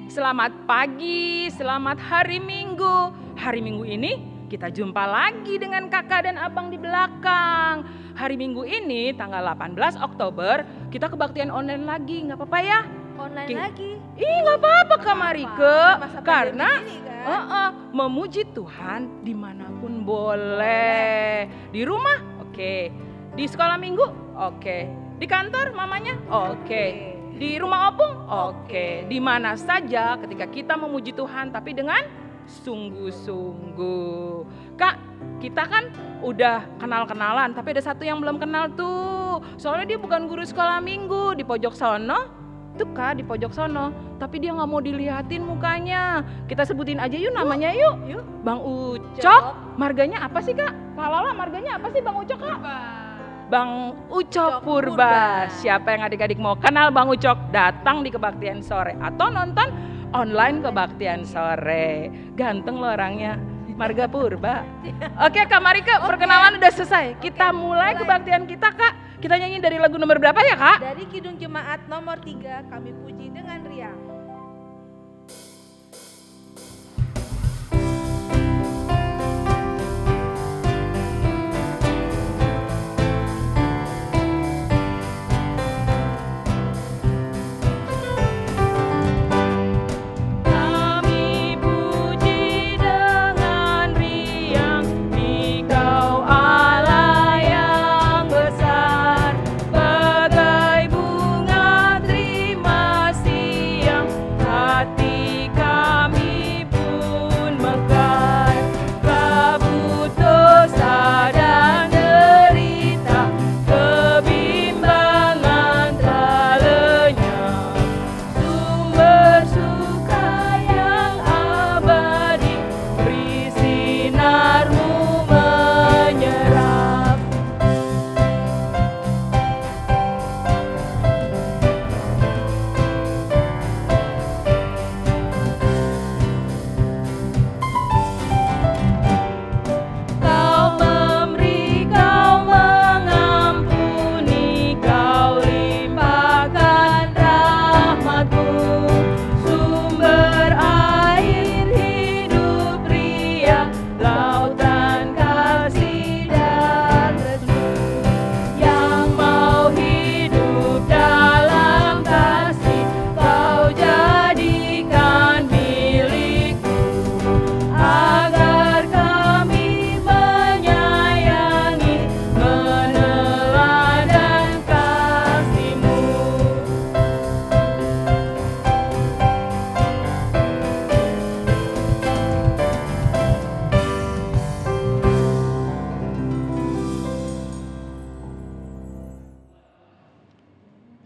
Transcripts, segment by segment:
Selamat pagi, selamat hari Minggu. Hari Minggu ini kita jumpa lagi dengan kakak dan abang di belakang. Hari Minggu ini tanggal 18 Oktober kita kebaktian online lagi, nggak apa-apa ya? Online lagi? Ih, nggak apa-apa Kak Marike, karena kan? memuji Tuhan dimanapun boleh. Di rumah, oke. Di sekolah minggu, oke. Di kantor mamanya, oke. Di rumah opung, oke. Di mana saja ketika kita memuji Tuhan, tapi dengan sungguh-sungguh. Kak, kita kan udah kenal-kenalan, tapi ada satu yang belum kenal tuh. Soalnya dia bukan guru sekolah minggu di pojok sono. Tuh Kak, di pojok sono. Tapi dia nggak mau dilihatin mukanya. Kita sebutin aja yuk namanya yuk. Bang Ucok. Marganya apa sih Kak? Kak Lala, marganya apa sih Bang Ucok Kak? Bang Ucok Purba. Siapa yang adik-adik mau kenal Bang Ucok, datang di kebaktian sore atau nonton online kebaktian sore. Ganteng loh orangnya, Marga Purba. Oke Kak Marike, perkenalan udah selesai. Kita mulai kebaktian kita Kak. Kita nyanyi dari lagu nomor berapa ya Kak? Dari Kidung Jemaat nomor 3, Kami Puji dengan Riang.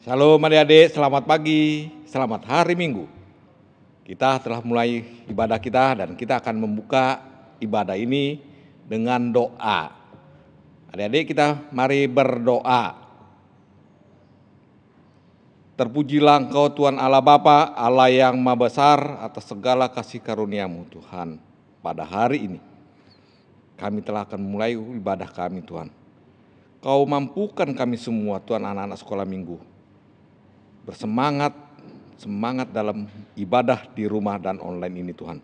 Shalom adik-adik, selamat pagi, selamat hari Minggu. Kita telah mulai ibadah kita dan kita akan membuka ibadah ini dengan doa. Adik-adik kita mari berdoa. Terpujilah Engkau Tuhan Allah Bapa, Allah yang Maha Besar atas segala kasih karunia-Mu Tuhan. Pada hari ini kami telah akan mulai ibadah kami Tuhan. Kau mampukan kami semua Tuhan anak-anak sekolah minggu. Bersemangat, semangat dalam ibadah di rumah dan online ini Tuhan.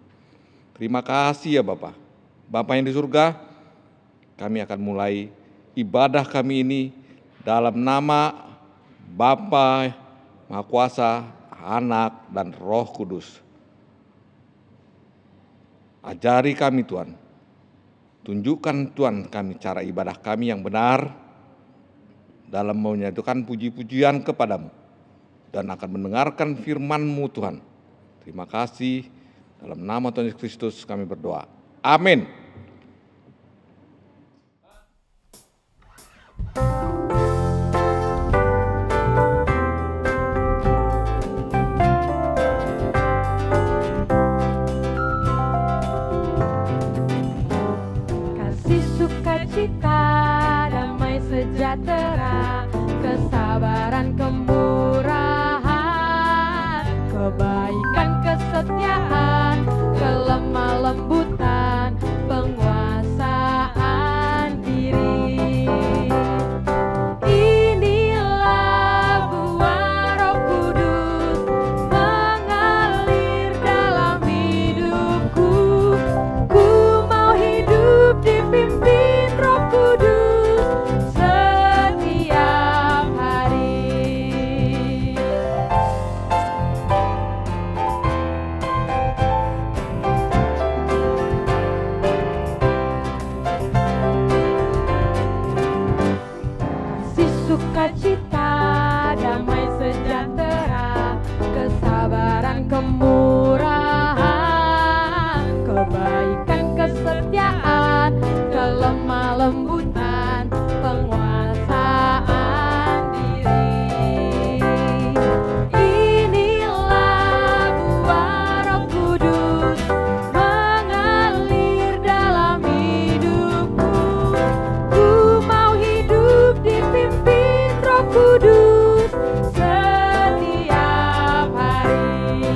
Terima kasih ya Bapa. Bapa yang di surga, kami akan mulai ibadah kami ini dalam nama Bapa Maha Kuasa, Anak dan Roh Kudus. Ajari kami Tuhan. Tunjukkan Tuhan kami cara ibadah kami yang benar dalam menyatukan puji-pujian kepadamu. Dan akan mendengarkan firman-Mu Tuhan. Terima kasih, dalam nama Tuhan Yesus Kristus kami berdoa. Amin. Kasih sukacita, damai sejahtera, kesabaran kebaikan, kesetiaan, kelemah lembutan, penguasaan diri. Inilah buah Roh Kudus mengalir kemurahan, kebaikan, kesetiaan, kelemah lembutan, penguasaan diri. Inilah buah Roh Kudus mengalir dalam hidupku. Ku mau hidup dipimpin Roh Kudus setiap hari,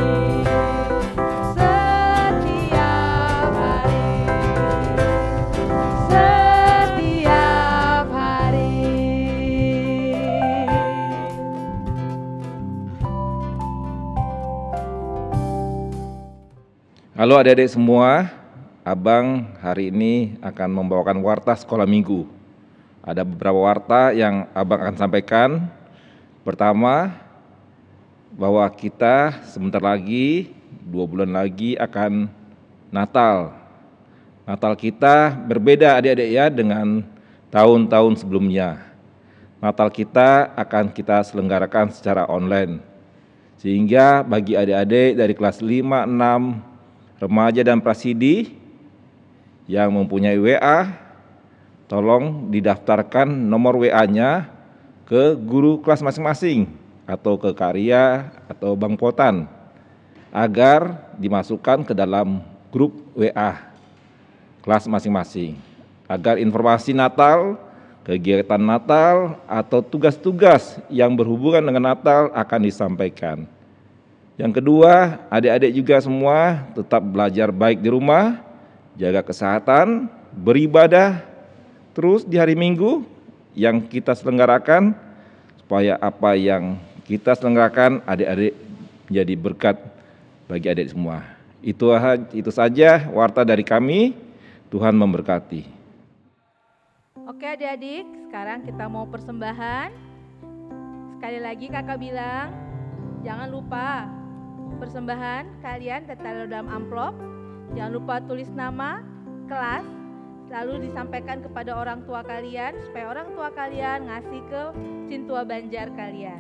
setiap hari, setiap hari. Halo adik-adik semua, Abang hari ini akan membawakan warta sekolah minggu. Ada beberapa warta yang Abang akan sampaikan. Pertama, bahwa kita sebentar lagi, 2 bulan lagi akan Natal. Natal kita berbeda adik-adik ya dengan tahun-tahun sebelumnya. Natal kita akan kita selenggarakan secara online. Sehingga bagi adik-adik dari kelas 5, 6, remaja dan prasidi yang mempunyai WA, tolong didaftarkan nomor WA-nya ke guru kelas masing-masing atau ke Karya atau Bang Potan agar dimasukkan ke dalam grup WA kelas masing-masing agar informasi Natal, kegiatan Natal atau tugas-tugas yang berhubungan dengan Natal akan disampaikan. Yang kedua, adik-adik juga semua tetap belajar baik di rumah, jaga kesehatan, beribadah terus di hari Minggu yang kita selenggarakan, supaya apa yang kita selenggarakan adik-adik menjadi berkat bagi adik semua. Itu saja warta dari kami. Tuhan memberkati. Oke adik-adik, sekarang kita mau persembahan. Sekali lagi kakak bilang, jangan lupa persembahan kalian ditaruh dalam amplop. Jangan lupa tulis nama, kelas, lalu disampaikan kepada orang tua kalian supaya orang tua kalian ngasih ke Cintua Banjar kalian.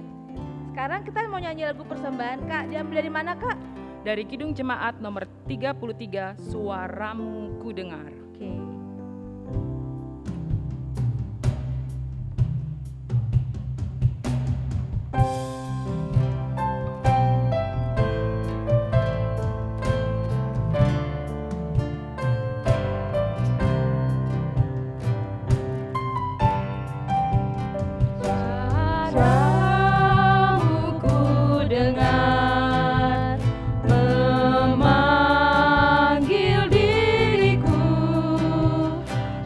Sekarang kita mau nyanyi lagu persembahan. Kak, diambil dari mana Kak? Dari Kidung Jemaat nomor 33, Suaramu Ku Dengar. Oke. Suaramu ku dengar, memanggil diriku,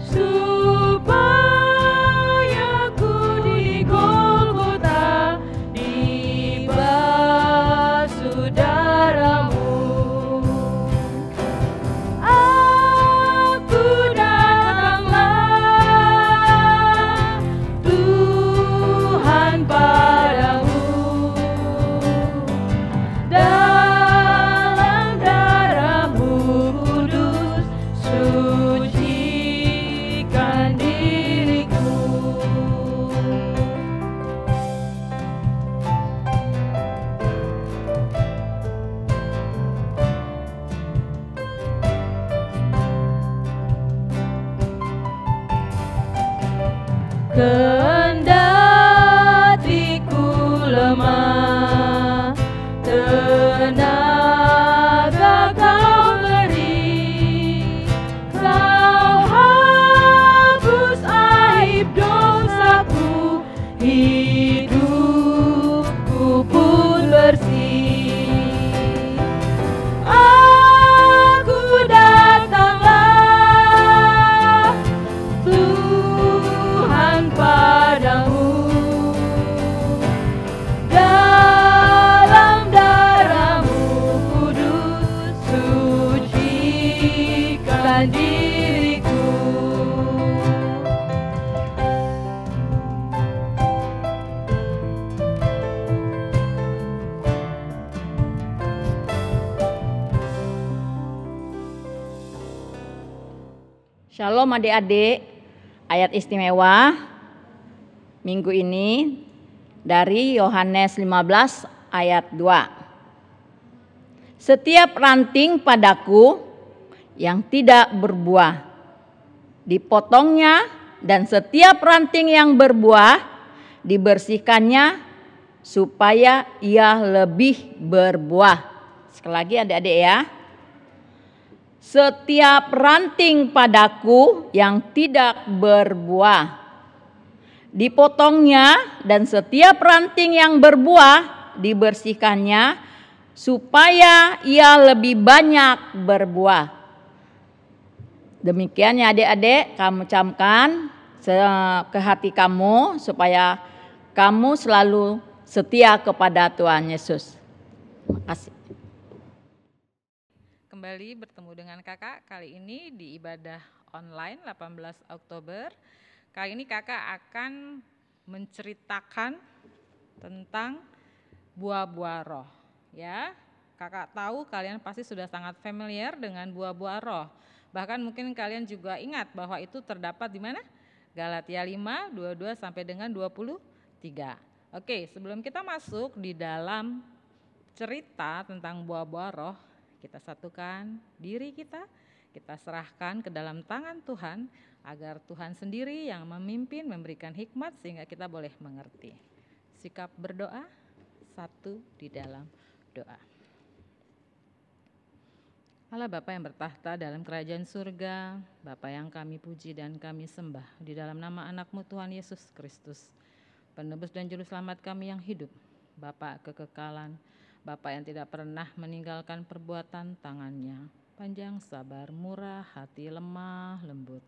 supaya ku di Golgota dibasuh darah-Mu. Aku datanglah Tuhan padamu, dalam darah-Mu kudus sucikan diriku. Kendati ku lemah, tenaga Kau beri. Kau hapus aib dosaku, hidupku pun bersih. Aku datanglah Tuhan padamu, dalam darah-Mu kudus sucikan diriku. Shalom adik-adik, ayat istimewa minggu ini dari Yohanes 15 ayat 2. Setiap ranting padaku yang tidak berbuah dipotongnya, dan setiap ranting yang berbuah dibersihkannya supaya ia lebih berbuah. Sekali lagi adik-adik ya. Setiap ranting padaku yang tidak berbuah dipotongnya, dan setiap ranting yang berbuah dibersihkannya supaya ia lebih banyak berbuah. Demikian ya adik-adik, kamu camkan ke hati kamu supaya kamu selalu setia kepada Tuhan Yesus. Terima kasih. Kembali bertemu dengan kakak kali ini di ibadah online 18 Oktober. Kali ini kakak akan menceritakan tentang buah-buah roh. Ya, kakak tahu kalian pasti sudah sangat familiar dengan buah-buah roh. Bahkan mungkin kalian juga ingat bahwa itu terdapat di mana? Galatia 5, 22 sampai dengan 23. Oke, sebelum kita masuk di dalam cerita tentang buah-buah roh, kita satukan diri kita serahkan ke dalam tangan Tuhan, agar Tuhan sendiri yang memimpin, memberikan hikmat sehingga kita boleh mengerti. Sikap berdoa, satu di dalam doa. Allah Bapa yang bertahta dalam kerajaan surga, Bapa yang kami puji dan kami sembah di dalam nama anak-Mu Tuhan Yesus Kristus, penebus dan juru selamat kami yang hidup, Bapa kekekalan, Bapa yang tidak pernah meninggalkan perbuatan tangannya, panjang sabar, murah hati, lemah lembut.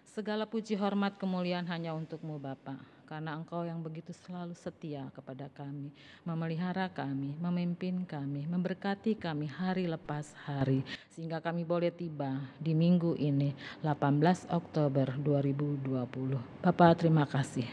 Segala puji hormat kemuliaan hanya untuk-Mu Bapa, karena Engkau yang begitu selalu setia kepada kami, memelihara kami, memimpin kami, memberkati kami hari lepas hari, sehingga kami boleh tiba di minggu ini 18 Oktober 2020. Bapa, terima kasih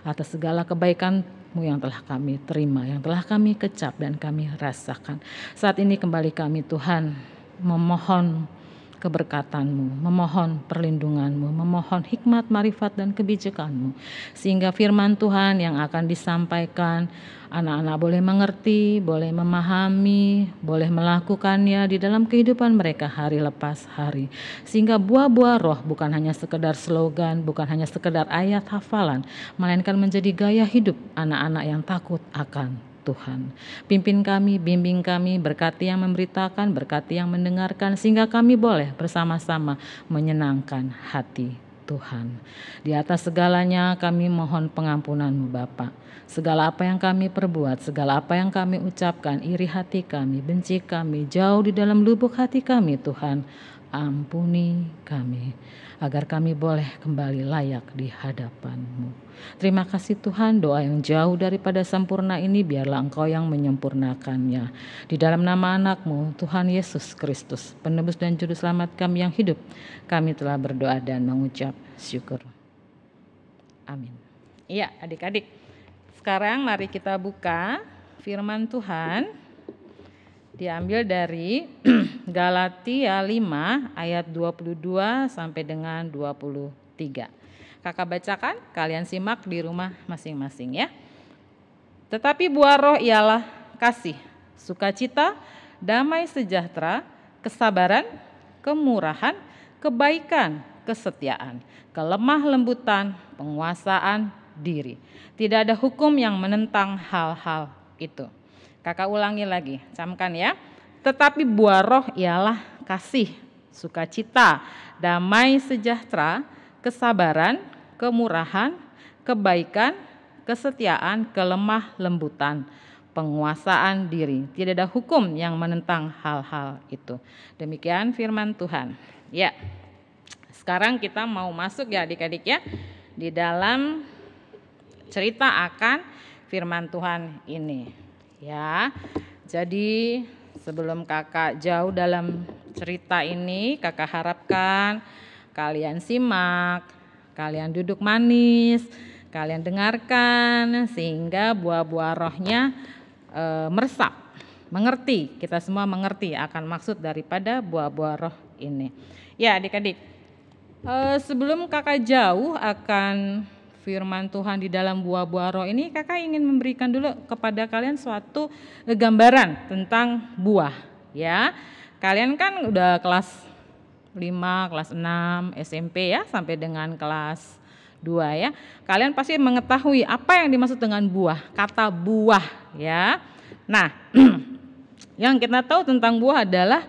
atas segala kebaikan-Mu yang telah kami terima, yang telah kami kecap dan kami rasakan. Saat ini kembali kami Tuhan memohon keberkatan-Mu, memohon perlindungan-Mu, memohon hikmat, marifat, dan kebijakan-Mu, sehingga firman Tuhan yang akan disampaikan, anak-anak boleh mengerti, boleh memahami, boleh melakukannya di dalam kehidupan mereka hari lepas hari, sehingga buah-buah roh bukan hanya sekedar slogan, bukan hanya sekedar ayat hafalan, melainkan menjadi gaya hidup anak-anak yang takut akan Tuhan. Pimpin kami, bimbing kami, berkati yang memberitakan, berkati yang mendengarkan, sehingga kami boleh bersama-sama menyenangkan hati Tuhan. Di atas segalanya kami mohon pengampunan-Mu Bapa. Segala apa yang kami perbuat, segala apa yang kami ucapkan, iri hati kami, benci kami, jauh di dalam lubuk hati kami Tuhan, ampuni kami, agar kami boleh kembali layak di hadapan-Mu. Terima kasih Tuhan, doa yang jauh daripada sempurna ini biarlah Engkau yang menyempurnakannya. Di dalam nama anak-Mu, Tuhan Yesus Kristus, penebus dan juru selamat kami yang hidup, kami telah berdoa dan mengucap syukur. Amin. Iya adik-adik, sekarang mari kita buka firman Tuhan. Diambil dari Galatia 5 ayat 22 sampai dengan 23. Kakak bacakan, kalian simak di rumah masing-masing ya. Tetapi buah roh ialah kasih, sukacita, damai sejahtera, kesabaran, kemurahan, kebaikan, kesetiaan, kelemah lembutan, penguasaan diri. Tidak ada hukum yang menentang hal-hal itu. Kakak ulangi lagi, camkan ya. Tetapi buah roh ialah kasih, sukacita, damai sejahtera, kesabaran, kemurahan, kebaikan, kesetiaan, kelemah lembutan, penguasaan diri. Tidak ada hukum yang menentang hal-hal itu. Demikian firman Tuhan. Ya, sekarang kita mau masuk ya adik-adik ya, di dalam cerita akan firman Tuhan ini. Ya, jadi sebelum kakak jauh dalam cerita ini, kakak harapkan kalian simak, kalian duduk manis, kalian dengarkan sehingga buah-buah rohnya meresap, mengerti, kita semua mengerti akan maksud daripada buah-buah roh ini. Ya adik-adik, sebelum kakak jauh akan firman Tuhan di dalam buah-buah roh ini, kakak ingin memberikan dulu kepada kalian suatu gambaran tentang buah ya. Kalian kan udah kelas 5, kelas 6 SMP ya, sampai dengan kelas 2 ya. Kalian pasti mengetahui apa yang dimaksud dengan buah, kata buah ya. Nah, yang kita tahu tentang buah adalah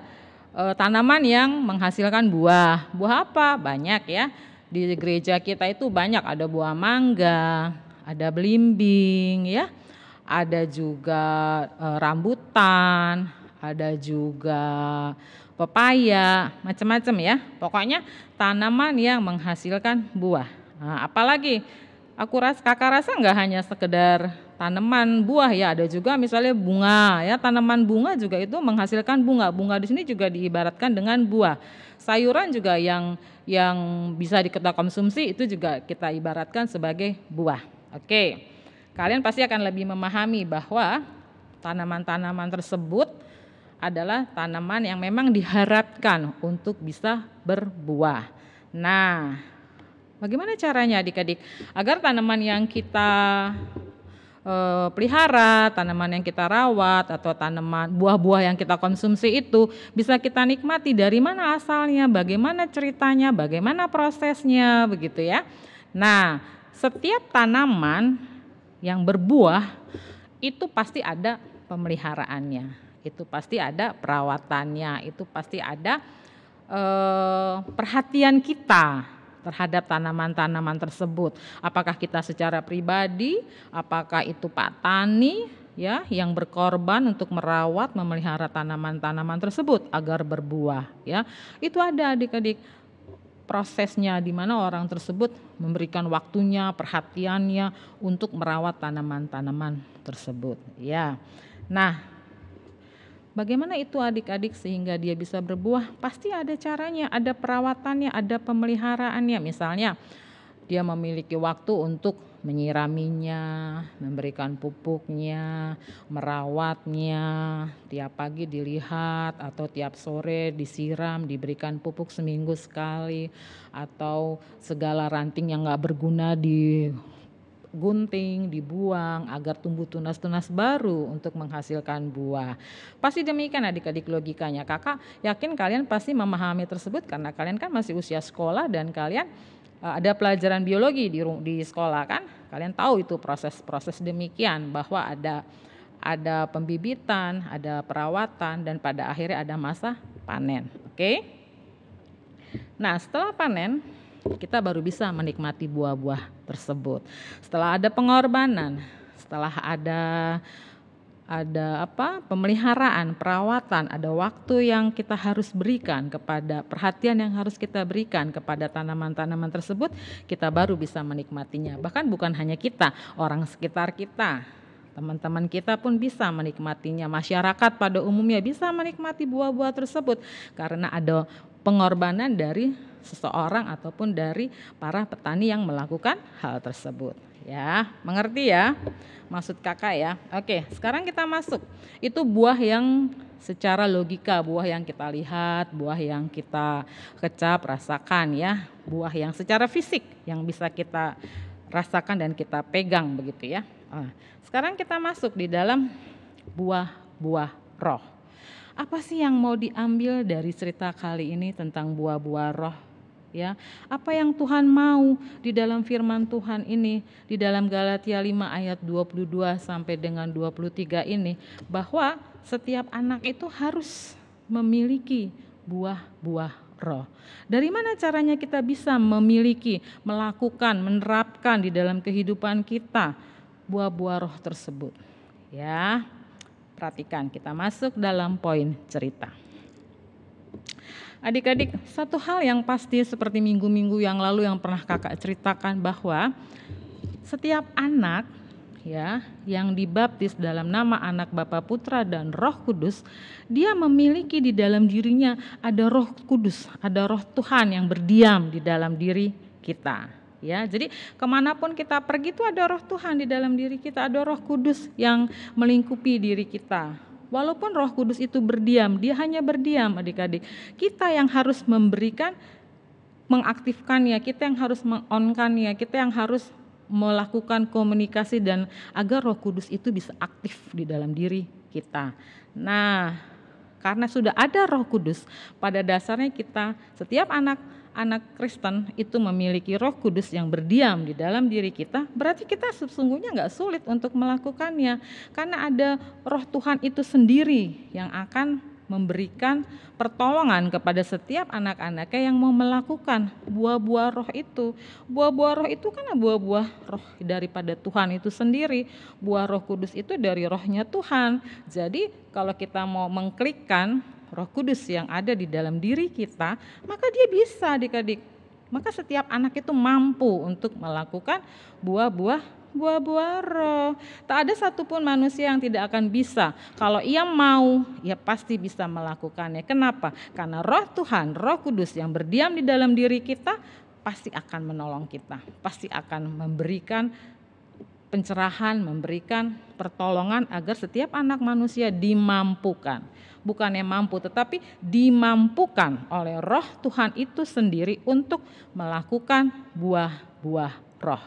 tanaman yang menghasilkan buah. Buah apa? Banyak ya. Di gereja kita itu banyak, ada buah mangga, ada belimbing ya. Ada juga rambutan, ada juga pepaya, macam-macam ya. Pokoknya tanaman yang menghasilkan buah. Nah, apalagi kakak rasa nggak hanya sekedar tanaman buah ya, ada juga misalnya bunga ya, tanaman bunga juga itu menghasilkan bunga. Bunga di sini juga diibaratkan dengan buah. Sayuran juga yang bisa kita konsumsi itu juga kita ibaratkan sebagai buah. Oke, kalian pasti akan lebih memahami bahwa tanaman-tanaman tersebut adalah tanaman yang memang diharapkan untuk bisa berbuah. Nah, bagaimana caranya adik-adik agar tanaman yang kita pelihara, tanaman yang kita rawat, atau tanaman buah-buah yang kita konsumsi itu bisa kita nikmati, dari mana asalnya, bagaimana ceritanya, bagaimana prosesnya, begitu ya. Nah, setiap tanaman yang berbuah itu pasti ada pemeliharaannya. Itu pasti ada perawatannya, itu pasti ada perhatian kita terhadap tanaman-tanaman tersebut. Apakah kita secara pribadi, apakah itu Pak Tani ya yang berkorban untuk merawat, memelihara tanaman-tanaman tersebut agar berbuah ya. Itu ada adik-adik prosesnya di mana orang tersebut memberikan waktunya, perhatiannya untuk merawat tanaman-tanaman tersebut ya. Nah, bagaimana itu adik-adik sehingga dia bisa berbuah? Pasti ada caranya, ada perawatannya, ada pemeliharaannya. Misalnya dia memiliki waktu untuk menyiraminya, memberikan pupuknya, merawatnya, tiap pagi dilihat atau tiap sore disiram, diberikan pupuk seminggu sekali, atau segala ranting yang gak berguna digunting, dibuang agar tumbuh tunas-tunas baru untuk menghasilkan buah. Pasti demikian adik-adik logikanya. Kakak yakin kalian pasti memahami tersebut karena kalian kan masih usia sekolah dan kalian ada pelajaran biologi di sekolah kan. Kalian tahu itu proses-proses demikian, bahwa ada pembibitan, ada perawatan, dan pada akhirnya ada masa panen. Oke? Nah, setelah panen kita baru bisa menikmati buah-buah tersebut. Setelah ada pengorbanan, setelah ada pemeliharaan, perawatan, ada waktu yang kita harus berikan kepada, perhatian yang harus kita berikan kepada tanaman-tanaman tersebut, kita baru bisa menikmatinya. Bahkan bukan hanya kita, orang sekitar kita, teman-teman kita pun bisa menikmatinya. Masyarakat pada umumnya bisa menikmati buah-buah tersebut karena ada pengorbanan dari seseorang ataupun dari para petani yang melakukan hal tersebut. Ya, mengerti ya maksud kakak ya. Oke, sekarang kita masuk. Itu buah yang secara logika, buah yang kita lihat, buah yang kita kecap, rasakan ya. Buah yang secara fisik yang bisa kita rasakan dan kita pegang begitu ya. Sekarang kita masuk di dalam buah-buah roh. Apa sih yang mau diambil dari cerita kali ini tentang buah-buah roh? Ya, apa yang Tuhan mau di dalam firman Tuhan ini, di dalam Galatia 5 ayat 22 sampai dengan 23 ini, bahwa setiap anak itu harus memiliki buah-buah roh. Dari mana caranya kita bisa memiliki, melakukan, menerapkan di dalam kehidupan kita buah-buah roh tersebut? Ya, perhatikan, kita masuk dalam poin cerita. Adik-adik, satu hal yang pasti seperti minggu-minggu yang lalu yang pernah kakak ceritakan, bahwa setiap anak ya yang dibaptis dalam nama Anak, Bapa, Putra dan Roh Kudus, dia memiliki di dalam dirinya ada Roh Kudus, ada Roh Tuhan yang berdiam di dalam diri kita. Ya, jadi kemanapun kita pergi itu ada Roh Tuhan di dalam diri kita, ada Roh Kudus yang melingkupi diri kita. Walaupun Roh Kudus itu berdiam, dia hanya berdiam adik-adik. Kita yang harus memberikan, mengaktifkannya, kita yang harus meng-on-kannya, kita yang harus melakukan komunikasi dan agar Roh Kudus itu bisa aktif di dalam diri kita. Nah, Karena sudah ada Roh Kudus, pada dasarnya kita setiap anak Kristen itu memiliki Roh Kudus yang berdiam di dalam diri kita, berarti kita sesungguhnya nggak sulit untuk melakukannya. Karena ada Roh Tuhan itu sendiri yang akan memberikan pertolongan kepada setiap anak-anaknya yang mau melakukan buah-buah roh itu. Buah-buah roh itu kan buah-buah roh daripada Tuhan itu sendiri. Buah Roh Kudus itu dari rohnya Tuhan. Jadi kalau kita mau mengklikkan Roh Kudus yang ada di dalam diri kita, maka dia bisa adik-adik. Maka setiap anak itu mampu untuk melakukan buah-buah roh. Tak ada satupun manusia yang tidak akan bisa. Kalau ia mau, ia pasti bisa melakukannya. Kenapa? Karena Roh Tuhan, Roh Kudus yang berdiam di dalam diri kita pasti akan menolong kita. Pasti akan memberikan pencerahan, memberikan pertolongan agar setiap anak manusia dimampukan. Bukannya mampu, tetapi dimampukan oleh Roh Tuhan itu sendiri untuk melakukan buah-buah roh.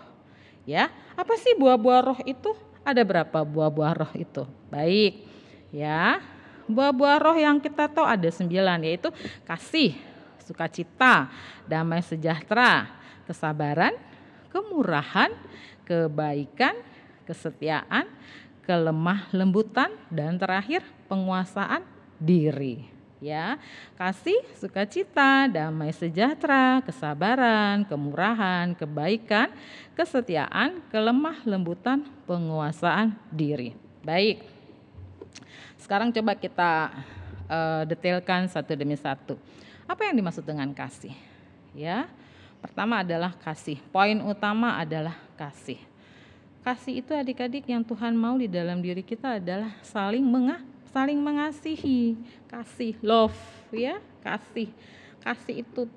Ya, apa sih buah-buah roh itu? Ada berapa buah-buah roh itu? Baik, ya. Buah-buah roh yang kita tahu ada 9, yaitu kasih, sukacita, damai sejahtera, kesabaran, kemurahan, kebaikan, kesetiaan, kelemah lembutan, dan terakhir penguasaan diri. Ya, kasih, sukacita, damai sejahtera, kesabaran, kemurahan, kebaikan, kesetiaan, kelemah lembutan, penguasaan diri. Baik. Sekarang coba kita detailkan satu demi satu. Apa yang dimaksud dengan kasih? Ya. Pertama adalah kasih. Poin utama adalah kasih. Kasih itu adik-adik yang Tuhan mau di dalam diri kita adalah saling mengasihi. Kasih, love, ya, kasih. Kasih itu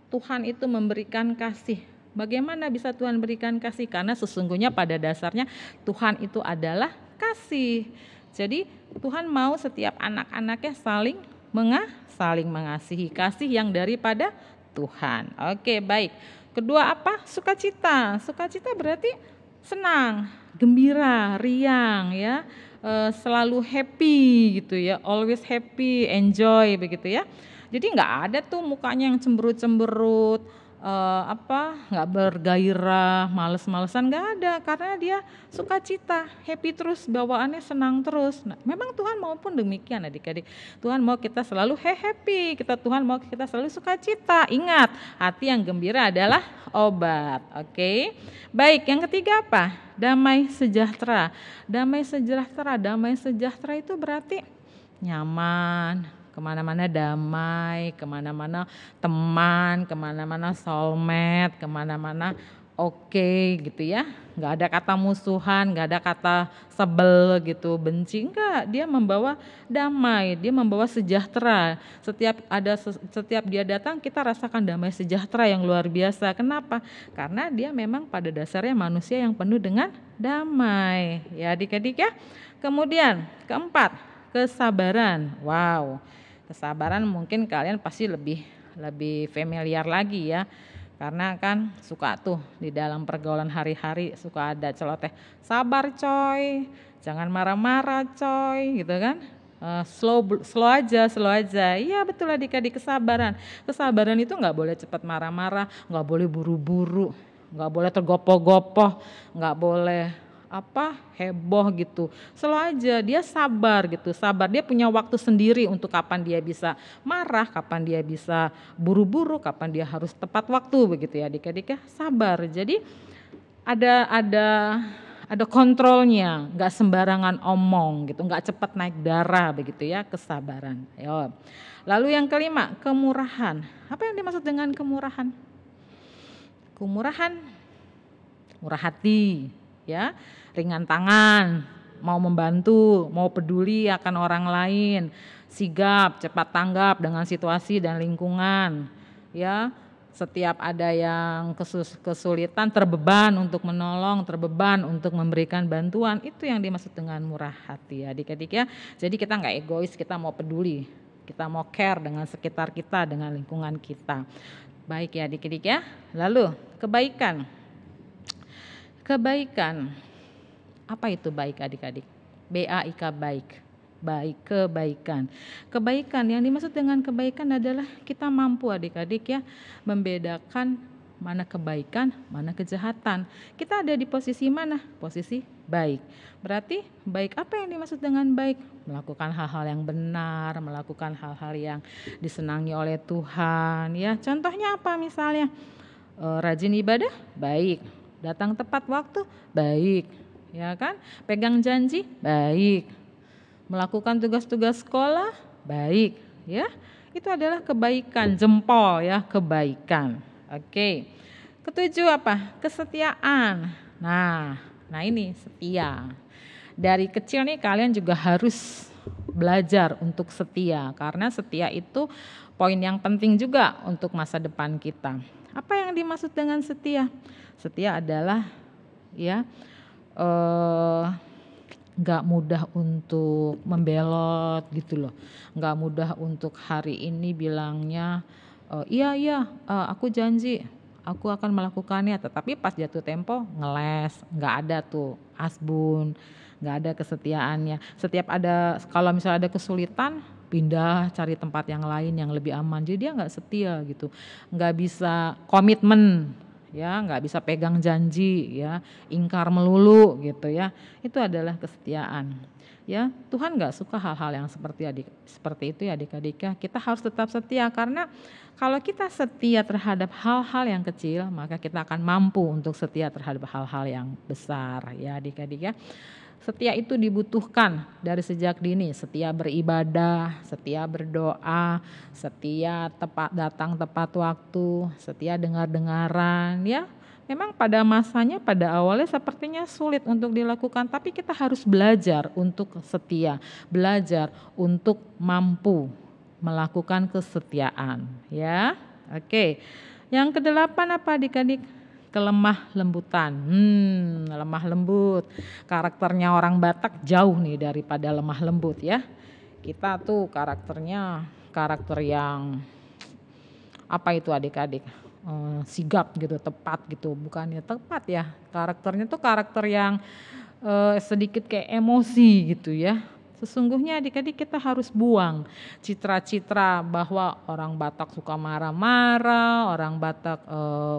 Tuhan itu memberikan kasih. Bagaimana bisa Tuhan berikan kasih? Karena sesungguhnya pada dasarnya Tuhan itu adalah kasih. Jadi Tuhan mau setiap anak-anaknya saling mengasihi, kasih yang daripada Tuhan. Oke, baik. Kedua apa? Sukacita. Sukacita berarti senang, gembira, riang, ya, selalu happy gitu ya, always happy, enjoy begitu ya. Jadi nggak ada tuh mukanya yang cemberut-cemberut, nggak bergairah, males-malesan, nggak ada, karena dia sukacita, happy terus, bawaannya senang terus. Nah, memang Tuhan mau pun demikian adik-adik. Tuhan mau kita selalu happy, Tuhan mau kita selalu sukacita. Ingat, hati yang gembira adalah obat. Oke. Baik, yang ketiga apa? Damai sejahtera. Damai sejahtera itu berarti nyaman, kemana-mana damai, kemana-mana teman, kemana-mana soulmate, kemana-mana oke gitu ya. Nggak ada kata musuhan, nggak ada kata sebel gitu, benci, enggak. Dia membawa damai, dia membawa sejahtera. Setiap dia datang kita rasakan damai sejahtera yang luar biasa. Kenapa? Karena dia memang pada dasarnya manusia yang penuh dengan damai. Ya adik-adik ya. Kemudian keempat, kesabaran. Wow. Kesabaran mungkin kalian pasti lebih familiar lagi ya. Karena kan suka tuh di dalam pergaulan hari-hari suka ada celoteh, sabar coy, jangan marah-marah coy gitu kan. Slow aja. Iya betul adik-adik, kesabaran. Kesabaran itu nggak boleh cepat marah-marah, nggak boleh buru-buru, nggak boleh tergopoh-gopoh, nggak boleh heboh gitu. Slow aja, dia sabar gitu. Sabar, dia punya waktu sendiri untuk kapan dia bisa marah, kapan dia bisa buru-buru, kapan dia harus tepat waktu begitu ya adik-adik ya. Sabar. Jadi ada kontrolnya, nggak sembarangan omong gitu, nggak cepat naik darah begitu ya, kesabaran. Ayo. Lalu yang kelima, kemurahan. Apa yang dimaksud dengan kemurahan? Kemurahan, murah hati, ya, ringan tangan, mau membantu, mau peduli akan orang lain, sigap, cepat tanggap dengan situasi dan lingkungan, ya. Setiap ada yang kesulitan, terbeban untuk menolong, terbeban untuk memberikan bantuan, itu yang dimaksud dengan murah hati adik-adik ya. Jadi kita nggak egois, kita mau peduli, kita mau care dengan sekitar kita, dengan lingkungan kita. Baik ya adik-adik ya. Lalu kebaikan. Kebaikan, apa itu baik adik-adik? BAIK baik. baik, kebaikan. Kebaikan, yang dimaksud dengan kebaikan adalah kita mampu adik-adik ya membedakan mana kebaikan, mana kejahatan. Kita ada di posisi mana? Posisi baik. Berarti baik apa yang dimaksud dengan baik? Melakukan hal-hal yang benar, melakukan hal-hal yang disenangi oleh Tuhan ya. Contohnya apa misalnya? Rajin ibadah, baik. Datang tepat waktu, baik. Ya kan? Pegang janji, baik. Melakukan tugas-tugas sekolah, baik. Ya, itu adalah kebaikan, jempol ya, kebaikan. Oke. Ketujuh apa? Kesetiaan. Nah ini setia. Dari kecil nih kalian juga harus belajar untuk setia, karena setia itu poin yang penting juga untuk masa depan kita. Apa yang dimaksud dengan setia? Setia adalah ya nggak mudah untuk membelot gitu loh, nggak mudah untuk hari ini bilangnya iya aku janji aku akan melakukannya, tetapi pas jatuh tempo ngeles, nggak ada tuh asbun, nggak ada kesetiaannya. Setiap ada, kalau misalnya ada kesulitan, pindah cari tempat yang lain yang lebih aman. Jadi dia nggak setia gitu, nggak bisa komitmen, ya nggak bisa pegang janji, ya ingkar melulu gitu ya. Itu adalah kesetiaan. Ya, Tuhan nggak suka hal-hal yang seperti itu ya adik-adik ya. Kita harus tetap setia, karena kalau kita setia terhadap hal-hal yang kecil, maka kita akan mampu untuk setia terhadap hal-hal yang besar ya adik-adik ya. Setia itu dibutuhkan dari sejak dini, setia beribadah, setia berdoa, setia datang tepat waktu, setia dengar-dengaran ya. Memang pada masanya, pada awalnya sepertinya sulit untuk dilakukan, tapi kita harus belajar untuk setia, belajar untuk mampu melakukan kesetiaan ya. Oke. Yang kedelapan apa adik-adik? Kelemah lembutan. Lemah lembut. Karakternya orang Batak jauh nih daripada lemah lembut ya. Kita tuh karakternya karakter yang apa itu adik-adik? Sigap gitu, tepat gitu, bukannya tepat ya. Karakternya tuh karakter yang sedikit kayak emosi gitu ya. Sesungguhnya adik-adik kita harus buang citra-citra bahwa orang Batak suka marah-marah, orang Batak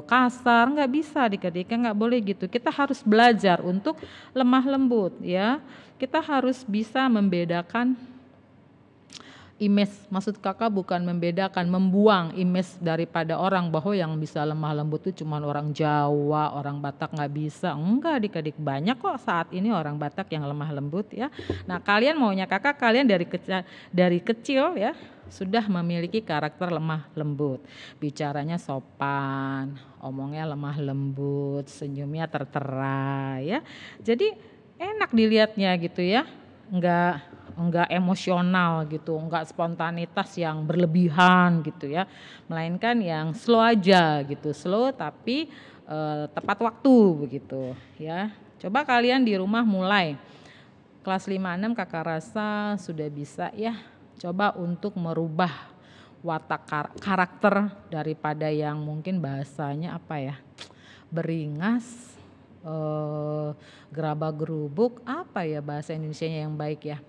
kasar, nggak bisa adik-adik, nggak boleh gitu. Kita harus belajar untuk lemah lembut ya. Kita harus bisa membedakan image, maksud kakak bukan membedakan, membuang image daripada orang bahwa yang bisa lemah lembut itu cuma orang Jawa, orang Batak nggak bisa. Enggak adik-adik, banyak kok saat ini orang Batak yang lemah lembut ya. Nah kalian maunya kakak, kalian dari kecil ya sudah memiliki karakter lemah lembut. Bicaranya sopan, omongnya lemah lembut, senyumnya tertera ya. Jadi enak dilihatnya gitu ya, enggak emosional gitu, enggak spontanitas yang berlebihan gitu ya, melainkan yang slow aja gitu, slow tapi tepat waktu begitu ya. Coba kalian di rumah mulai kelas 5-6 kakak rasa sudah bisa ya, coba untuk merubah watak karakter daripada yang mungkin bahasanya apa ya, beringas, gerabak-gerubuk, apa ya bahasa Indonesianya yang baik ya.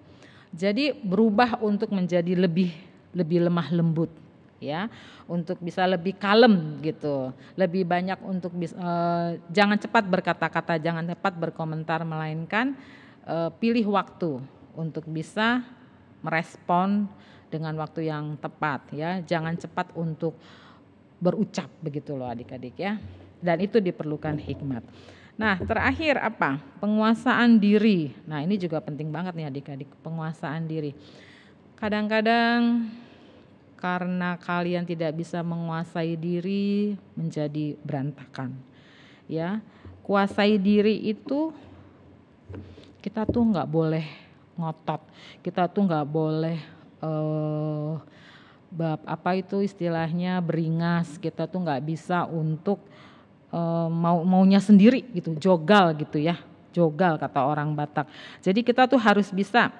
Jadi berubah untuk menjadi lebih lemah lembut ya, untuk bisa lebih kalem gitu, lebih banyak untuk jangan cepat berkata-kata, jangan cepat berkomentar, melainkan pilih waktu untuk bisa merespon dengan waktu yang tepat ya, jangan cepat untuk berucap begitu loh adik-adik ya, dan itu diperlukan hikmat. Nah terakhir apa? Penguasaan diri. Nah ini juga penting banget nih adik-adik, penguasaan diri. Kadang-kadang karena kalian tidak bisa menguasai diri menjadi berantakan. Ya, kuasai diri itu kita tuh nggak boleh ngotot, kita tuh nggak boleh apa itu istilahnya beringas, kita tuh nggak bisa untuk maunya sendiri gitu, jogal gitu ya, jogal kata orang Batak. Jadi kita tuh harus bisa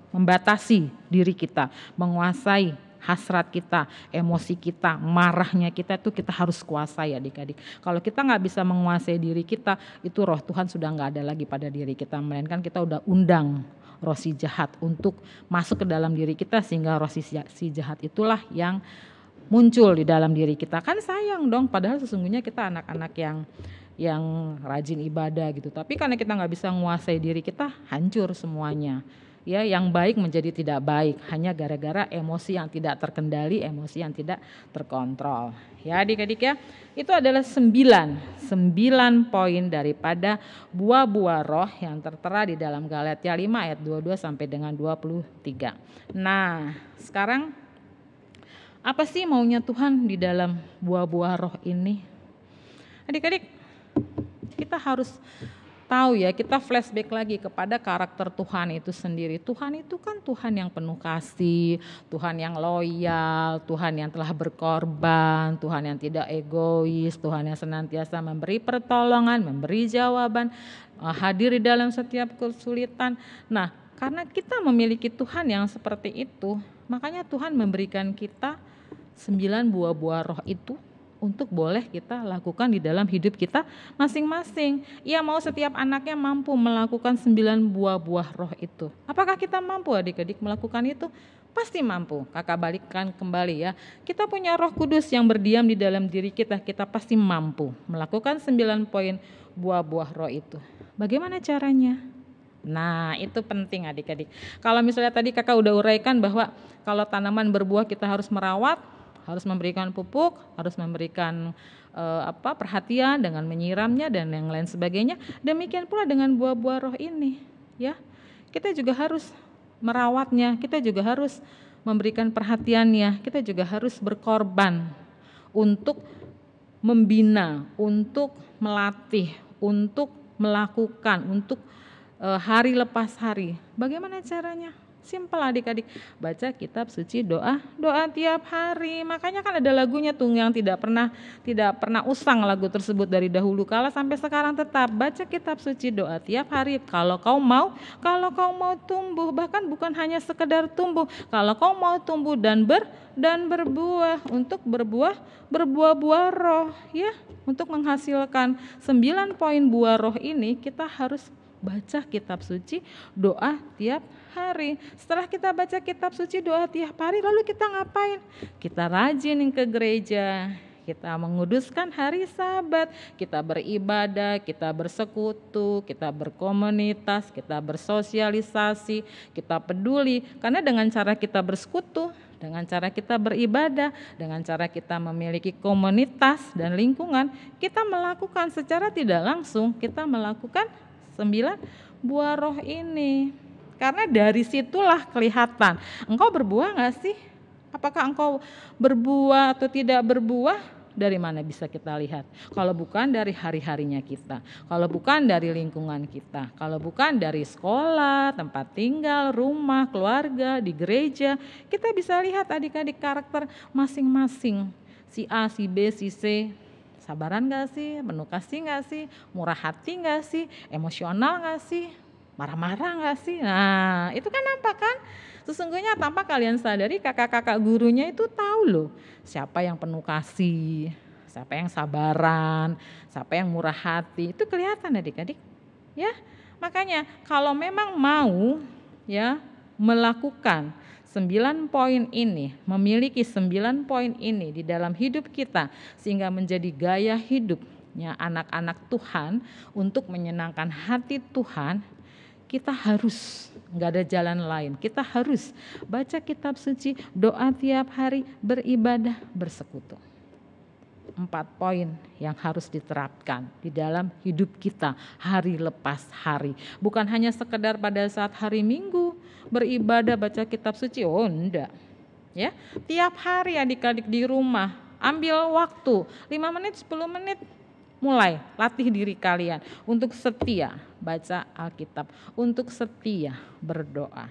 membatasi diri kita, menguasai hasrat kita, emosi kita, marahnya kita tuh kita harus kuasai adik-adik. Kalau kita nggak bisa menguasai diri kita, itu roh Tuhan sudah nggak ada lagi pada diri kita, melainkan kita udah undang roh si jahat untuk masuk ke dalam diri kita, sehingga roh si jahat itulah yang muncul di dalam diri kita. Kan sayang dong, padahal sesungguhnya kita anak-anak yang rajin ibadah gitu. Tapi karena kita nggak bisa menguasai diri kita, hancur semuanya. Ya, yang baik menjadi tidak baik hanya gara-gara emosi yang tidak terkendali, emosi yang tidak terkontrol. Ya adik-adik ya, itu adalah 9 poin daripada buah-buah roh yang tertera di dalam Galatia 5 ayat 22 sampai dengan 23. Nah, sekarang apa sih maunya Tuhan di dalam buah-buah roh ini? Adik-adik, kita harus tahu ya, kita flashback lagi kepada karakter Tuhan itu sendiri. Tuhan itu kan Tuhan yang penuh kasih, Tuhan yang loyal, Tuhan yang telah berkorban, Tuhan yang tidak egois, Tuhan yang senantiasa memberi pertolongan, memberi jawaban, hadir di dalam setiap kesulitan. Nah, karena kita memiliki Tuhan yang seperti itu, makanya Tuhan memberikan kita 9 buah-buah roh itu untuk boleh kita lakukan di dalam hidup kita masing-masing. Ia mau setiap anaknya mampu melakukan 9 buah-buah roh itu. Apakah kita mampu adik-adik melakukan itu? Pasti mampu. Kakak balikkan kembali ya. Kita punya Roh Kudus yang berdiam di dalam diri kita. Kita pasti mampu melakukan 9 poin buah-buah roh itu. Bagaimana caranya? Nah, itu penting adik-adik. Kalau misalnya tadi kakak udah uraikan bahwa kalau tanaman berbuah kita harus merawat, harus memberikan pupuk, harus memberikan perhatian dengan menyiramnya dan yang lain sebagainya. Demikian pula dengan buah-buah roh ini, ya. Kita juga harus merawatnya, kita juga harus memberikan perhatiannya, kita juga harus berkorban untuk membina, untuk melatih, untuk melakukan, untuk hari lepas hari. Bagaimana caranya? Simpel adik-adik, baca kitab suci, doa tiap hari. Makanya kan ada lagunya tuh yang tidak pernah usang lagu tersebut dari dahulu kala sampai sekarang, tetap baca kitab suci, doa tiap hari. Kalau kau mau tumbuh, bahkan bukan hanya sekedar tumbuh, kalau kau mau tumbuh dan berbuah, untuk berbuah-buah roh ya, untuk menghasilkan 9 poin buah roh ini kita harus baca kitab suci, doa tiap hari. Setelah kita baca kitab suci, doa tiap hari, lalu kita ngapain? Kita rajin ke gereja, kita menguduskan hari Sabat, kita beribadah, kita bersekutu, kita berkomunitas, kita bersosialisasi, kita peduli. Karena dengan cara kita bersekutu, dengan cara kita beribadah, dengan cara kita memiliki komunitas dan lingkungan, kita melakukan secara tidak langsung, kita melakukan 9 buah roh ini. Karena dari situlah kelihatan, engkau berbuah gak sih? Apakah engkau berbuah atau tidak berbuah? Dari mana bisa kita lihat? Kalau bukan dari hari-harinya kita, kalau bukan dari lingkungan kita, kalau bukan dari sekolah, tempat tinggal, rumah, keluarga, di gereja, kita bisa lihat adik-adik karakter masing-masing. Si A, si B, si C, sabaran gak sih? Penuh kasih gak sih? Murah hati gak sih? Emosional gak sih? Marah-marah gak sih? Nah, itu kan nampak kan? Sesungguhnya tanpa kalian sadari, kakak-kakak gurunya itu tahu loh siapa yang penuh kasih, siapa yang sabaran, siapa yang murah hati. Itu kelihatan adik-adik. Ya, makanya kalau memang mau ya melakukan 9 poin ini, memiliki 9 poin ini di dalam hidup kita sehingga menjadi gaya hidupnya anak-anak Tuhan untuk menyenangkan hati Tuhan, kita harus, nggak ada jalan lain, kita harus baca kitab suci, doa tiap hari, beribadah, bersekutu. 4 poin yang harus diterapkan di dalam hidup kita hari lepas hari. Bukan hanya sekedar pada saat hari Minggu beribadah baca kitab suci, oh enggak. Ya, tiap hari adik-adik di rumah ambil waktu 5 menit, 10 menit, mulai latih diri kalian untuk setia baca Alkitab, untuk setia berdoa.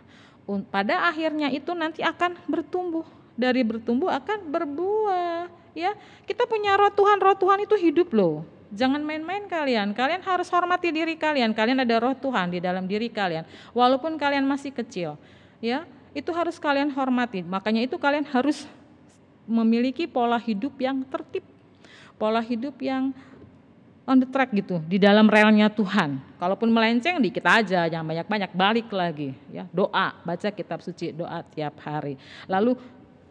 Pada akhirnya itu nanti akan bertumbuh. Dari bertumbuh akan berbuah. Ya, kita punya roh Tuhan itu hidup loh. Jangan main-main kalian. Kalian harus hormati diri kalian. Kalian ada roh Tuhan di dalam diri kalian. Walaupun kalian masih kecil, ya, itu harus kalian hormati. Makanya itu kalian harus memiliki pola hidup yang tertib, pola hidup yang on the track gitu, di dalam relnya Tuhan. Kalaupun melenceng dikit aja, jangan banyak-banyak, balik lagi ya. Doa, baca kitab suci, doa tiap hari. Lalu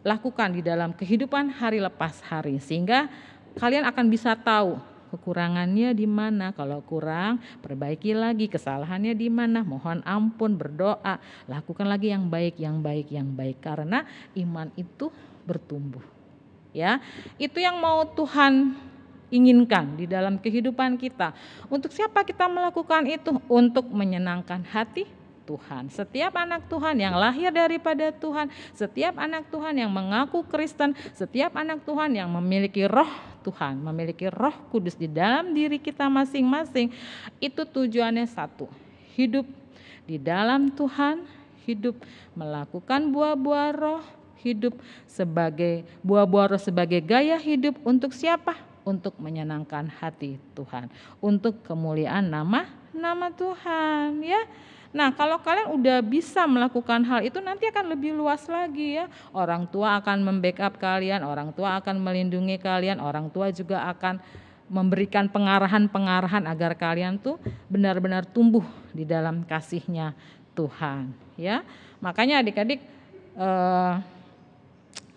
lakukan di dalam kehidupan hari lepas hari, sehingga kalian akan bisa tahu kekurangannya di mana. Kalau kurang, perbaiki lagi. Kesalahannya di mana, mohon ampun, berdoa. Lakukan lagi yang baik, yang baik, yang baik. Karena iman itu bertumbuh. Ya, itu yang mau Tuhan inginkan di dalam kehidupan kita. Untuk siapa kita melakukan itu? Untuk menyenangkan hati Tuhan. Setiap anak Tuhan yang lahir daripada Tuhan, setiap anak Tuhan yang mengaku Kristen, setiap anak Tuhan yang memiliki roh Tuhan, memiliki roh kudus di dalam diri kita masing-masing, itu tujuannya satu, hidup di dalam Tuhan, hidup melakukan buah-buah roh, hidup sebagai buah-buah roh sebagai gaya hidup untuk siapa? Untuk menyenangkan hati Tuhan, untuk kemuliaan nama Tuhan ya. Nah, kalau kalian udah bisa melakukan hal itu, nanti akan lebih luas lagi ya. Orang tua akan membackup kalian, orang tua akan melindungi kalian, orang tua juga akan memberikan pengarahan-pengarahan agar kalian tuh benar-benar tumbuh di dalam kasih-Nya Tuhan ya. Makanya adik-adik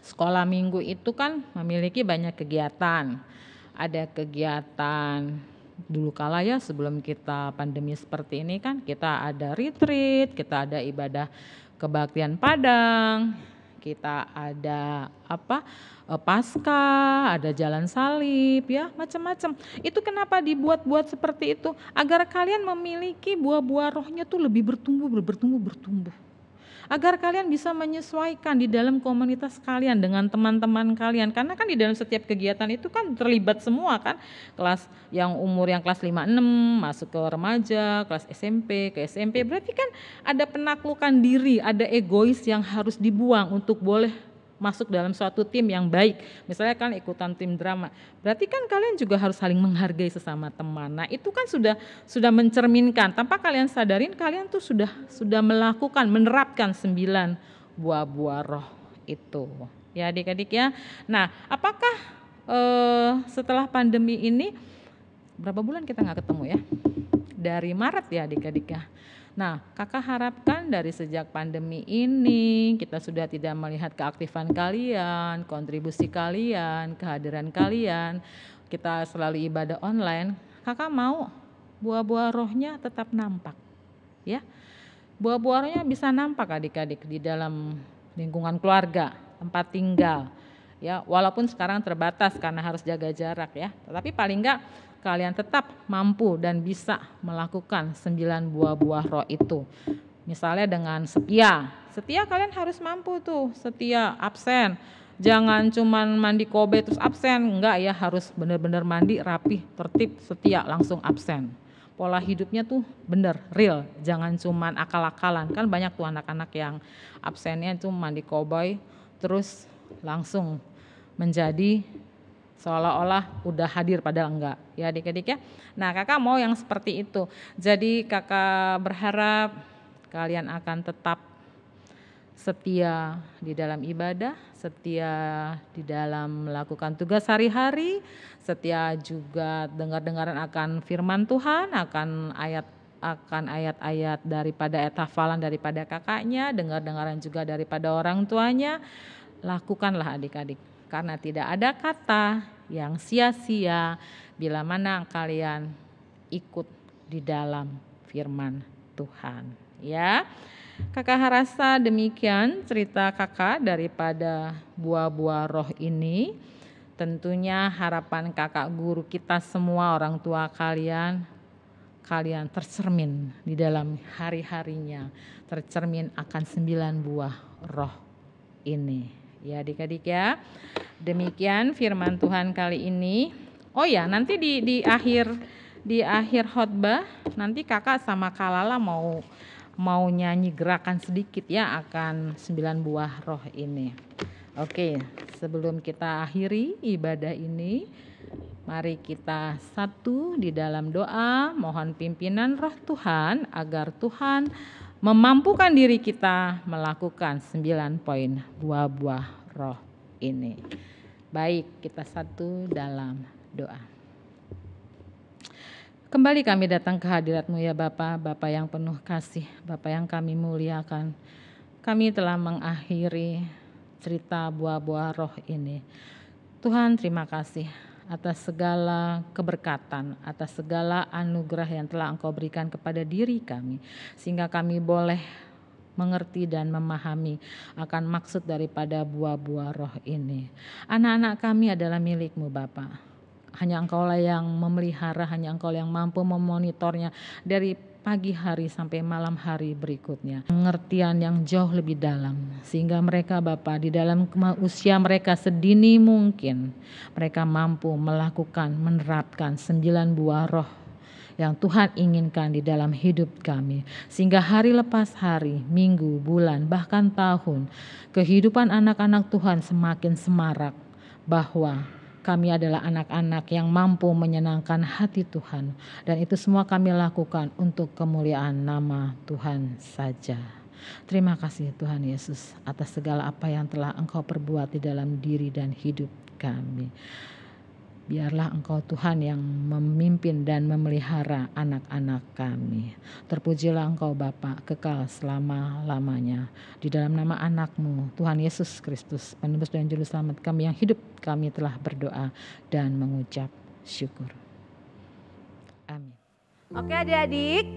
sekolah minggu itu kan memiliki banyak kegiatan. Ada kegiatan dulu kala ya, sebelum kita pandemi seperti ini kan, kita ada retreat, kita ada ibadah kebaktian Padang, kita ada Paskah, ada jalan salib ya, macam-macam. Itu kenapa dibuat-buat seperti itu? Agar kalian memiliki buah-buah rohnya tuh lebih bertumbuh. Agar kalian bisa menyesuaikan di dalam komunitas kalian dengan teman-teman kalian. Karena kan di dalam setiap kegiatan itu kan terlibat semua kan. Kelas yang umur yang kelas 5-6 masuk ke remaja, kelas SMP ke SMP. Berarti kan ada penaklukan diri, ada egois yang harus dibuang untuk boleh masuk dalam suatu tim yang baik. Misalnya kan ikutan tim drama. Berarti kan kalian juga harus saling menghargai sesama teman. Nah, itu kan sudah mencerminkan, tanpa kalian sadarin kalian tuh sudah melakukan, menerapkan 9 buah-buah roh itu. Ya adik-adik ya. Nah, apakah setelah pandemi ini, berapa bulan kita nggak ketemu ya? Dari Maret ya adik-adik ya. Nah, kakak harapkan dari sejak pandemi ini kita sudah tidak melihat keaktifan kalian, kontribusi kalian, kehadiran kalian. Kita selalu ibadah online. Kakak mau buah-buah rohnya tetap nampak. Ya. Buah-buah rohnya bisa nampak adik-adik di dalam lingkungan keluarga, tempat tinggal. Ya, walaupun sekarang terbatas karena harus jaga jarak ya. Tetapi paling enggak kalian tetap mampu dan bisa melakukan 9 buah-buah roh itu. Misalnya dengan setia. Setia kalian harus mampu tuh, setia, absen. Jangan cuman mandi kobe terus absen, enggak ya, harus benar-benar mandi, rapi, tertib, setia, langsung absen. Pola hidupnya tuh bener, real, jangan cuman akal-akalan. Kan banyak tuh anak-anak yang absennya tuh mandi koboi terus langsung menjadi seolah-olah udah hadir padahal enggak ya adik-adik ya. Nah, kakak mau yang seperti itu. Jadi kakak berharap kalian akan tetap setia di dalam ibadah, setia di dalam melakukan tugas hari-hari, setia juga dengar-dengaran akan firman Tuhan, akan ayat-ayat daripada ayat hafalan daripada kakaknya, dengar-dengaran juga daripada orang tuanya. Lakukanlah adik-adik. Karena tidak ada kata yang sia-sia bila mana kalian ikut di dalam firman Tuhan. Ya, kakak rasa demikian cerita kakak daripada buah-buah roh ini. Tentunya harapan kakak guru kita semua, orang tua kalian tercermin di dalam hari-harinya, tercermin akan 9 buah roh ini. Ya adik-adik ya, demikian firman Tuhan kali ini. Oh ya, nanti di akhir khotbah nanti kakak sama Kalala mau nyanyi gerakan sedikit ya akan 9 buah roh ini. Oke, sebelum kita akhiri ibadah ini, mari kita satu di dalam doa, mohon pimpinan roh Tuhan agar Tuhan memampukan diri kita melakukan 9 poin buah-buah roh ini. Baik, kita satu dalam doa. Kembali kami datang ke hadirat-Mu ya Bapa, Bapa yang penuh kasih, Bapa yang kami muliakan. Kami telah mengakhiri cerita buah-buah roh ini. Tuhan, terima kasih atas segala keberkatan, atas segala anugerah yang telah Engkau berikan kepada diri kami, sehingga kami boleh mengerti dan memahami akan maksud daripada buah-buah roh ini. Anak-anak kami adalah milik-Mu Bapa. Hanya Engkaulah yang memelihara, hanya Engkau yang mampu memonitornya dari pagi hari sampai malam hari berikutnya. Pengertian yang jauh lebih dalam, sehingga mereka Bapa di dalam usia mereka sedini mungkin, mereka mampu melakukan, menerapkan 9 buah roh yang Tuhan inginkan di dalam hidup kami. Sehingga hari lepas hari, minggu, bulan, bahkan tahun, kehidupan anak-anak Tuhan semakin semarak, bahwa kami adalah anak-anak yang mampu menyenangkan hati Tuhan. Dan itu semua kami lakukan untuk kemuliaan nama Tuhan saja. Terima kasih Tuhan Yesus atas segala apa yang telah Engkau perbuat di dalam diri dan hidup kami. Biarlah Engkau Tuhan yang memimpin dan memelihara anak-anak kami. Terpujilah Engkau Bapa kekal selama-lamanya. Di dalam nama anak-Mu Tuhan Yesus Kristus, penebus dan juru selamat kami yang hidup, kami telah berdoa dan mengucap syukur. Amin. Oke adik-adik,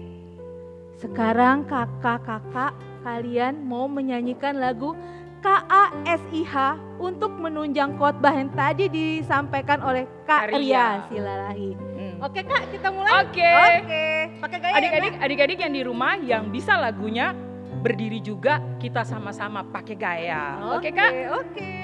sekarang kakak-kakak kalian mau menyanyikan lagu KASIH untuk menunjang khotbah yang tadi disampaikan oleh Kak Ria Silalahi. Oke Kak, kita mulai. Oke. Pakai gaya. Adik-adik yang di rumah yang bisa lagunya berdiri juga, kita sama-sama pakai gaya. Oke Kak? Oke.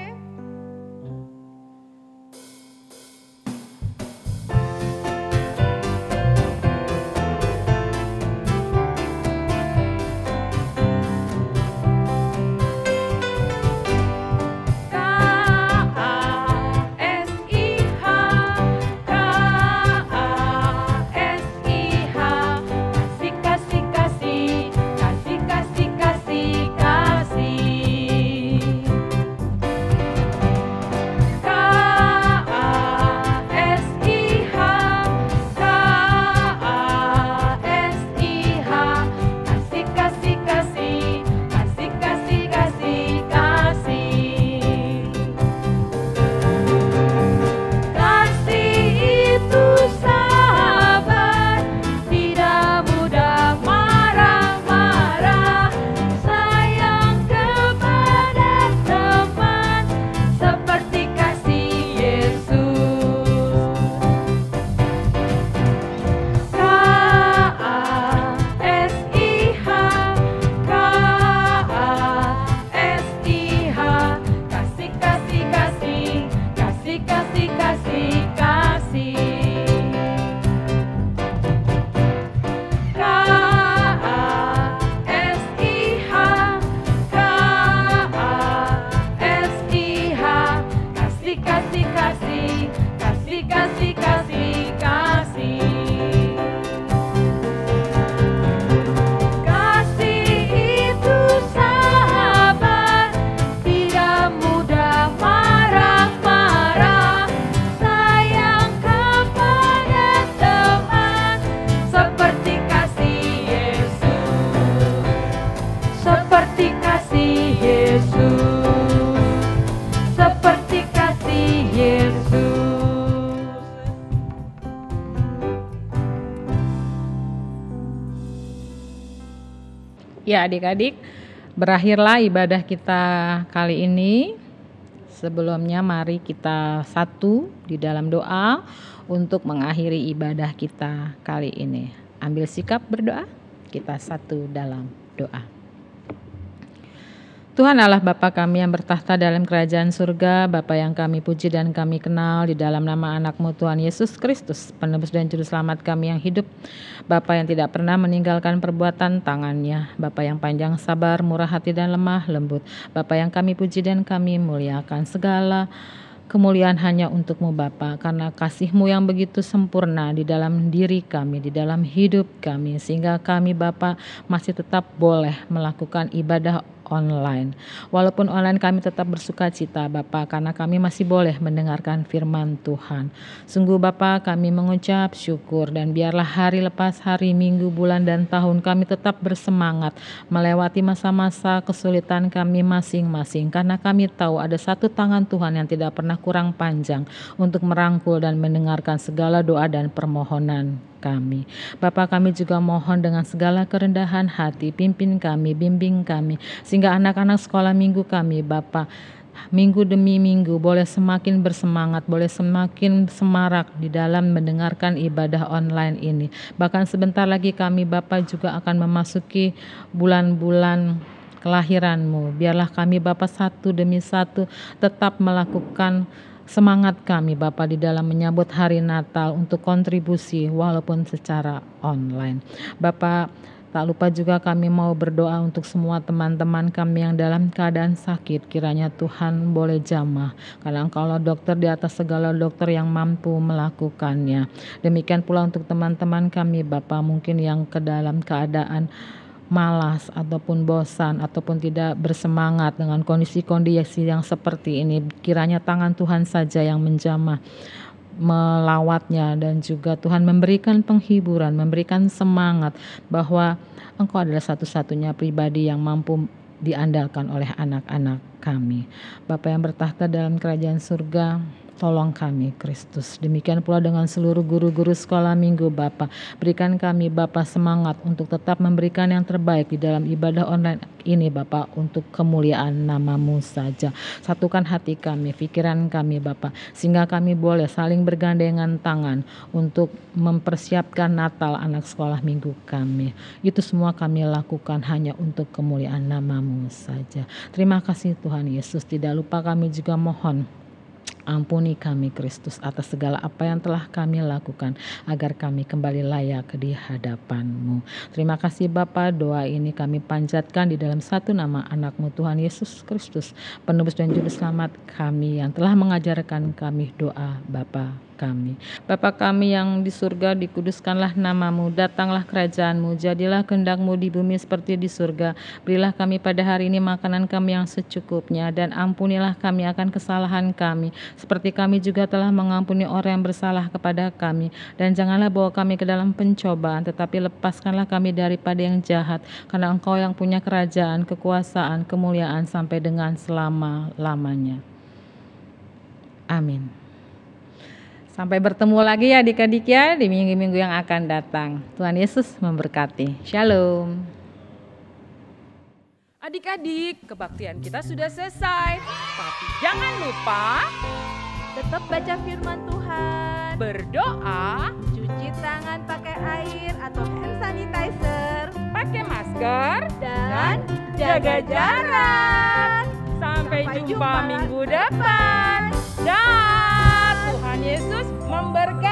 Ya adik-adik, berakhirlah ibadah kita kali ini. Sebelumnya mari kita satu di dalam doa untuk mengakhiri ibadah kita kali ini. Ambil sikap berdoa, kita satu dalam doa. Tuhan Allah Bapa kami yang bertahta dalam kerajaan surga, Bapa yang kami puji dan kami kenal di dalam nama anak-Mu Tuhan Yesus Kristus, penebus dan juru selamat kami yang hidup, Bapa yang tidak pernah meninggalkan perbuatan tangannya, Bapa yang panjang sabar, murah hati dan lemah lembut, Bapa yang kami puji dan kami muliakan. Segala kemuliaan hanya untuk-Mu Bapa, karena kasih-Mu yang begitu sempurna di dalam diri kami, di dalam hidup kami, sehingga kami Bapa masih tetap boleh melakukan ibadah online. Walaupun online kami tetap bersuka cita Bapa, karena kami masih boleh mendengarkan firman Tuhan. Sungguh Bapa, kami mengucap syukur, dan biarlah hari lepas hari, minggu, bulan, dan tahun kami tetap bersemangat melewati masa-masa kesulitan kami masing-masing, karena kami tahu ada satu tangan Tuhan yang tidak pernah kurang panjang untuk merangkul dan mendengarkan segala doa dan permohonan kami. Bapa, kami juga mohon dengan segala kerendahan hati, pimpin kami, bimbing kami, sehingga anak-anak sekolah minggu kami Bapa, minggu demi minggu boleh semakin bersemangat, boleh semakin semarak di dalam mendengarkan ibadah online ini. Bahkan sebentar lagi kami Bapa juga akan memasuki bulan-bulan kelahiran-Mu. Biarlah kami Bapa satu demi satu tetap melakukan semangat kami Bapa di dalam menyambut hari Natal untuk kontribusi walaupun secara online. Bapa, tak lupa juga kami mau berdoa untuk semua teman-teman kami yang dalam keadaan sakit. Kiranya Tuhan boleh jamah, karena Engkaulah dokter di atas segala dokter yang mampu melakukannya. Demikian pula untuk teman-teman kami Bapa, mungkin yang ke dalam keadaan malas ataupun bosan ataupun tidak bersemangat dengan kondisi-kondisi yang seperti ini. Kiranya tangan Tuhan saja yang menjamah melawatnya, dan juga Tuhan memberikan penghiburan, memberikan semangat bahwa Engkau adalah satu-satunya pribadi yang mampu diandalkan oleh anak-anak kami. Bapa yang bertahta dalam kerajaan surga, tolong kami Kristus. Demikian pula dengan seluruh guru-guru sekolah minggu Bapa. Berikan kami Bapa semangat untuk tetap memberikan yang terbaik di dalam ibadah online ini Bapa, untuk kemuliaan nama-Mu saja. Satukan hati kami, pikiran kami Bapa, sehingga kami boleh saling bergandengan tangan untuk mempersiapkan Natal anak sekolah minggu kami. Itu semua kami lakukan hanya untuk kemuliaan nama-Mu saja. Terima kasih Tuhan Yesus. Tidak lupa kami juga mohon, ampuni kami Kristus atas segala apa yang telah kami lakukan, agar kami kembali layak di hadapan-Mu. Terima kasih Bapa, doa ini kami panjatkan di dalam satu nama anak-Mu Tuhan Yesus Kristus, penebus dan juru selamat kami, yang telah mengajarkan kami doa Bapa kami. Bapa kami yang di surga, dikuduskanlah nama-Mu, datanglah kerajaan-Mu, jadilah kehendak-Mu di bumi seperti di surga. Berilah kami pada hari ini makanan kami yang secukupnya, dan ampunilah kami akan kesalahan kami, seperti kami juga telah mengampuni orang yang bersalah kepada kami. Dan janganlah bawa kami ke dalam pencobaan, tetapi lepaskanlah kami daripada yang jahat, karena Engkau yang punya kerajaan, kekuasaan, kemuliaan sampai dengan selama-lamanya. Amin. Sampai bertemu lagi ya adik-adik ya di minggu-minggu yang akan datang. Tuhan Yesus memberkati. Shalom. Adik-adik, kebaktian kita sudah selesai. Tapi jangan lupa Tetap baca firman Tuhan, berdoa, cuci tangan pakai air atau hand sanitizer, pakai masker, dan jaga jarak. Sampai jumpa minggu depan. Dan Tuhan Yesus memberkati.